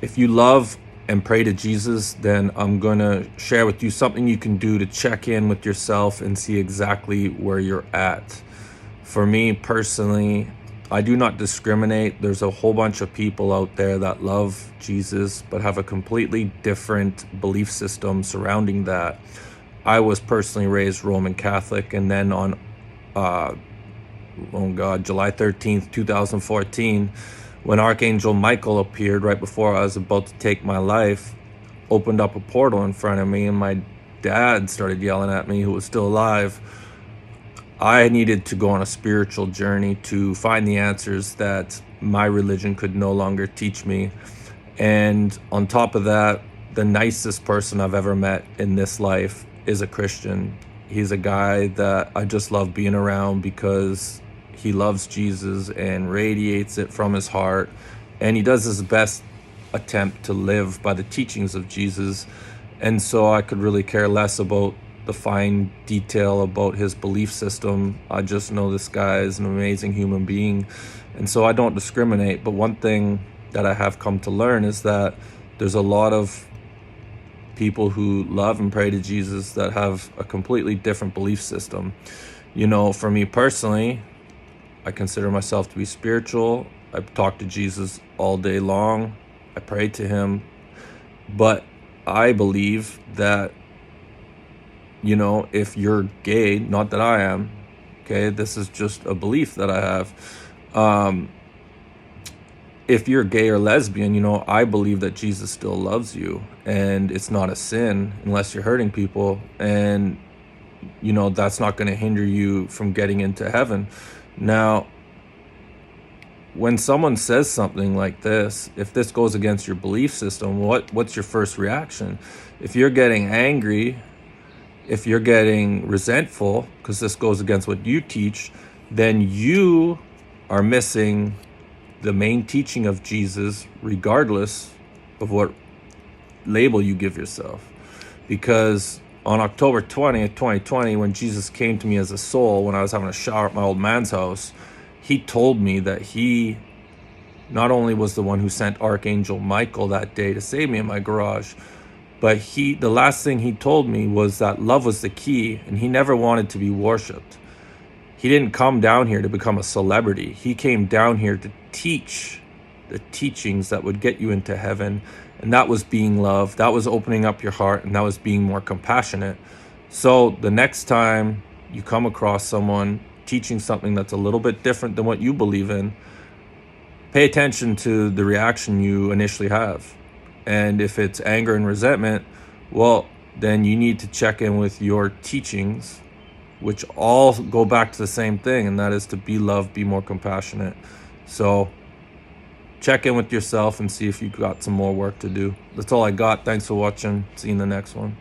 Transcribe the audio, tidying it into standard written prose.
if you love and pray to Jesus, then I'm going to share with you something you can do to check in with yourself and see exactly where you're at. For me personally, I do not discriminate. There's a whole bunch of people out there that love Jesus but have a completely different belief system surrounding that. I was personally raised Roman Catholic, and then on July 13th, 2014, when Archangel Michael appeared right before I was about to take my life, opened up a portal in front of me, and my dad started yelling at me, who was still alive. I needed to go on a spiritual journey to find the answers that my religion could no longer teach me. And on top of that, the nicest person I've ever met in this life is a Christian. He's a guy that I just love being around because he loves Jesus and radiates it from his heart. And he does his best attempt to live by the teachings of Jesus. And so I could really care less about the fine detail about his belief system. I just know this guy is an amazing human being. And so I don't discriminate. But one thing that I have come to learn is that there's a lot of people who love and pray to Jesus that have a completely different belief system. You know, for me personally, I consider myself to be spiritual. I talk to Jesus all day long. I pray to him. But I believe that, you know, if you're gay, not that I am, okay, this is just a belief that I have. If you're gay or lesbian, you know, I believe that Jesus still loves you, and it's not a sin unless you're hurting people. And, you know, that's not going to hinder you from getting into heaven. Now, when someone says something like this, if this goes against your belief system, what's your first reaction? If you're getting angry, if you're getting resentful, because this goes against what you teach, then you are missing the main teaching of Jesus, regardless of what label you give yourself. Because on October 20th, 2020, when Jesus came to me as a soul, when I was having a shower at my old man's house, he told me that he not only was the one who sent Archangel Michael that day to save me in my garage, but the last thing he told me was that love was the key, and he never wanted to be worshipped. He didn't come down here to become a celebrity. He came down here to teach the teachings that would get you into heaven. And that was being loved. That was opening up your heart. And that was being more compassionate. So the next time you come across someone teaching something that's a little bit different than what you believe in, pay attention to the reaction you initially have. And if it's anger and resentment, well, then you need to check in with your teachings, which all go back to the same thing, and that is to be loved, be more compassionate. So check in with yourself and see if you've got some more work to do. That's all I got. Thanks for watching. See you in the next one.